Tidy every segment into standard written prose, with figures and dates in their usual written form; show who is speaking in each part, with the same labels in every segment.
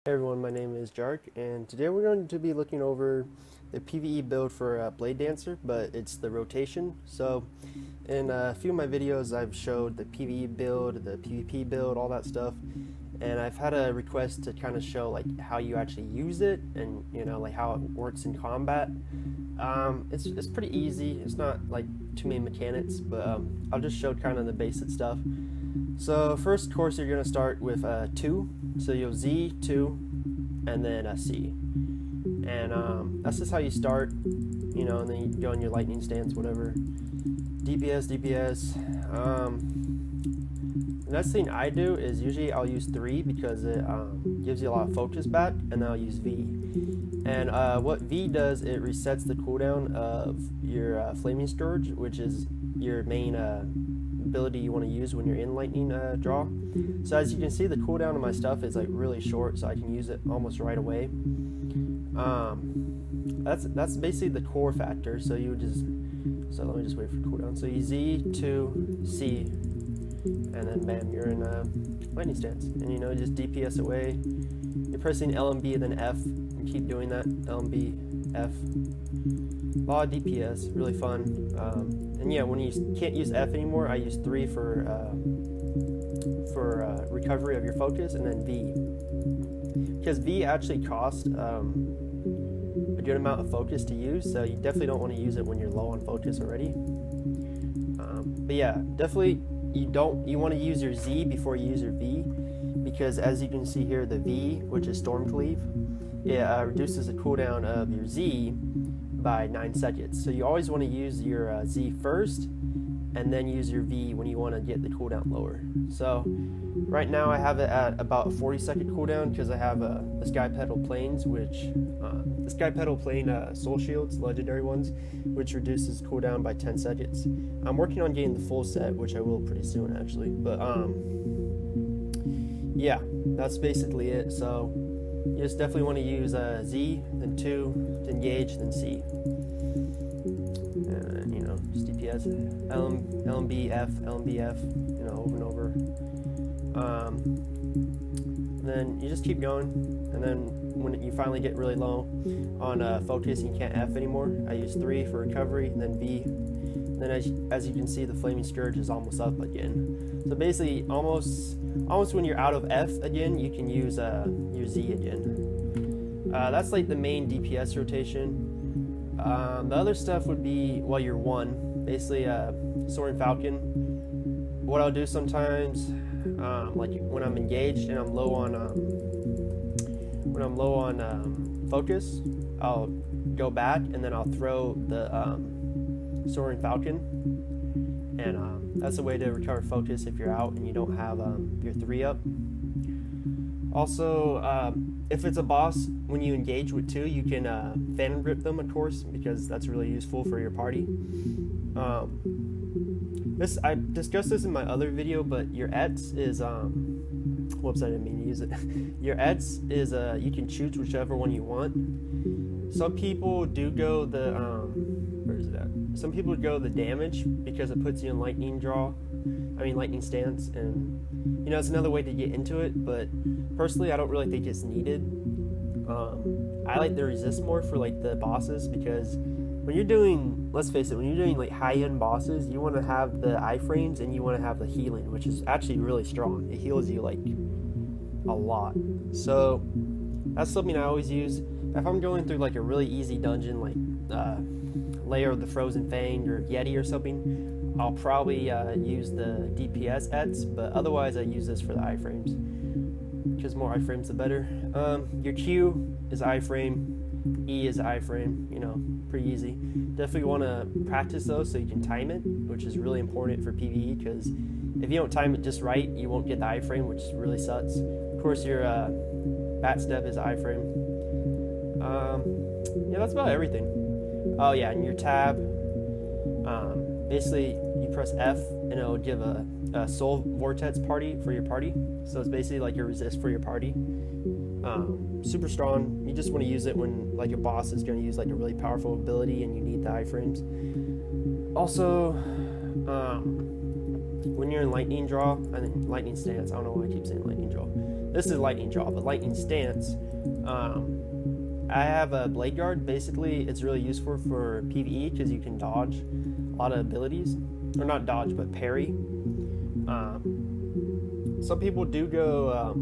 Speaker 1: Hey everyone, my name is Jark, and today we're going to be looking over the PVE build for Blade Dancer, but it's the rotation. So in a few of my videos I've showed the PVE build, the PvP build, all that stuff, and I've had a request to kind of show like how you actually use it and like how it works in combat. It's pretty easy. It's not like too many mechanics, but I'll just show kind of the basic stuff. So first course you're going to start with 2, so you'll Z 2 and then C, and that's just how you start, and then you go in your lightning stance, whatever. DPS. The next thing I do is usually I'll use 3 because it gives you a lot of focus back, and then I'll use V. And what V does, it resets the cooldown of your Flaming Scourge, which is your main ability you want to use when you're in lightning draw. So as you can see, the cooldown of my stuff is like really short, so I can use it almost right away. That's basically the core factor. So you just let me just wait for cooldown. So you Z to C, and then bam, you're in lightning stance, and you just DPS away. You're pressing L and B and then F, and keep doing that. L and B, F. A lot of DPS, really fun. And yeah, when you can't use F anymore, I use 3 for recovery of your focus, and then V, because V actually costs a good amount of focus to use, so you definitely don't want to use it when you're low on focus already. But yeah, definitely you want to use your Z before you use your V, because as you can see here, the V, which is Storm Cleave, it reduces the cooldown of your Z by 9 seconds. So you always want to use your Z first, and then use your V when you want to get the cooldown lower. So right now I have it at about a 40-second cooldown because I have the Sky Petal Planes, which the Sky Petal Plane Soul Shields, legendary ones, which reduces cooldown by 10 seconds. I'm working on getting the full set, which I will pretty soon actually. But yeah, that's basically it. So you just definitely want to use Z, then 2, then engage, then C. And just DPS, L and B, F, L and B, F, over and over. Then you just keep going, and then when you finally get really low on focus and you can't F anymore, I use 3 for recovery, and then V. And then as you can see, the Flaming Scourge is almost up again. So basically, almost when you're out of F again, you can use your Z again. That's like the main DPS rotation. The other stuff would be while you're 1, basically Soaring Falcon. What I'll do sometimes, like when I'm engaged and I'm low on focus, I'll go back and then I'll throw the Soaring Falcon, and that's a way to recover focus if you're out and you don't have your 3 up. Also, if it's a boss, when you engage with 2, you can Phantom Grip them, of course, because that's really useful for your party. I discussed this in my other video, but your ETS is whoops, I didn't mean to use it. Your ETS is you can choose whichever one you want. Some people do go the where is it at? Some people would go the damage because it puts you in lightning stance, and it's another way to get into it, but personally I don't really think it's needed. I like the resist more for like the bosses, because when you're doing, let's face it, when you're doing like high-end bosses, you want to have the iframes and you want to have the healing, which is actually really strong. It heals you like a lot. So that's something I always use. If I'm going through like a really easy dungeon, like Lair of the Frozen Fang or Yeti or something, I'll probably use the DPS ETS, but otherwise I use this for the iframes, because more iframes the better. Your Q is iframe, E is iframe, pretty easy. Definitely want to practice those so you can time it, which is really important for PvE, because if you don't time it just right, you won't get the iframe, which really sucks. Of course, your bat step is iframe. Yeah, that's about everything. Oh yeah, and your tab, basically you press F and it'll give a soul vortex party for your party. So it's basically like your resist for your party. Super strong. You just want to use it when like your boss is going to use like a really powerful ability and you need the iframes. Also, when you're in lightning draw, I think lightning stance, I don't know why I keep saying lightning draw. This is lightning jaw, but lightning stance. I have a blade guard. Basically, it's really useful for PVE because you can dodge a lot of abilities, or not dodge, but parry. Some people do go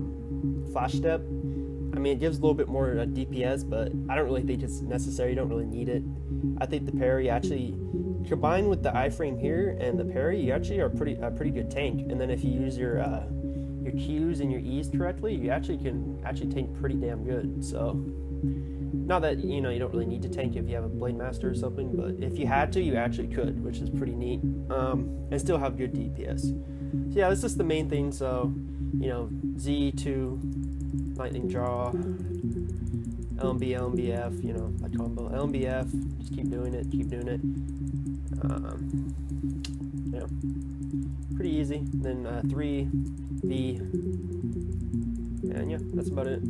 Speaker 1: flash step. I mean, it gives a little bit more DPS, but I don't really think it's necessary. You don't really need it. I think the parry actually, combined with the iframe here and the parry, you actually are a pretty good tank. And then if you use your Qs and your Es correctly, you actually can tank pretty damn good. So, not that you don't really need to tank if you have a blade master or something, but if you had to, you actually could, which is pretty neat. And still have good DPS. So yeah, that's just the main thing. So, Z2, lightning jaw, LMB, LMBF, that combo. LMBF, just keep doing it. Yeah, pretty easy. Then 3V, and yeah, that's about it.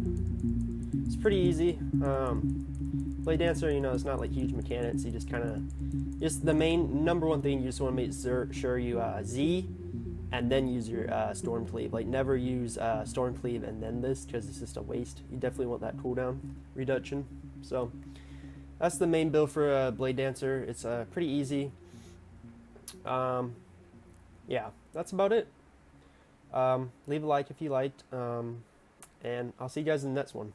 Speaker 1: It's pretty easy. Blade Dancer, it's not like huge mechanics. You just kind of, just the main number one thing, you just want to make sure you Z, and then use your Storm Cleave. Like, never use Storm Cleave and then this, because it's just a waste. You definitely want that cooldown reduction. So that's the main build for Blade Dancer. It's pretty easy. Yeah, that's about it. Leave a like if you liked, and I'll see you guys in the next one.